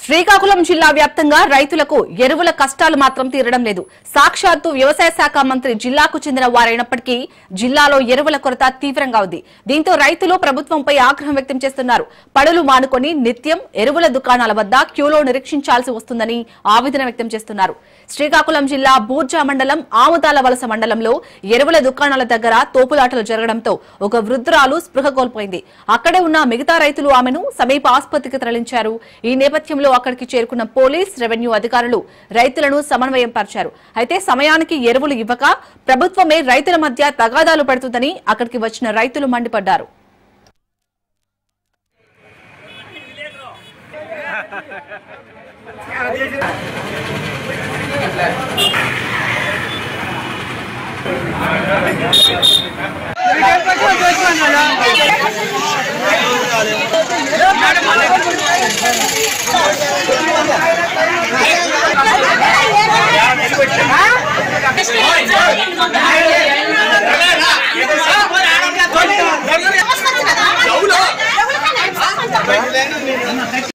శ్రీకాకుళం జిల్లా వ్యాప్తంగా రైతులకు ఎరువుల కష్టాలు మాత్రం తీరడం లేదు. సాక్షాత్తు వ్యవసాయ శాఖ మంత్రి జిల్లాకు చెందిన వారైనప్పటికీ జిల్లాలో ఎరువుల కొరత తీవ్రంగా ఉంది. దీంతో రైతులు ప్రభుత్వంపై ఆగ్రహం వ్యక్తం చేస్తున్నారు. పడులు మానుకొని నిత్యం ఎరువుల దుకాణాల వద్ద క్యూలో నిరీక్షించాల్సి వస్తుందని ఆవేదన వ్యక్తం చేస్తున్నారు. శ్రీకాకుళం జిల్లా బూర్జా మండలం ఆముదాల వలస మండలంలో ఎరువుల దుకాణాల దగ్గర తోపులాటలు జరగడంతో ఒక వృద్ధురాలు స్పృహ కోల్పోయింది. అక్కడే ఉన్న మిగతా రైతులు ఆమెను సమీప ఆసుపత్రికి తరలించారు. ఈ నేపథ్యంలో అక్కడికి చేరుకున్న పోలీస్, రెవెన్యూ అధికారులు రైతులను సమన్వయం పరిచారు. అయితే సమయానికి ఎరువులు ఇవ్వక ప్రభుత్వమే రైతుల మధ్య తగాదాలు పడుతుందని అక్కడికి వచ్చిన రైతులు మండిపడ్డారు.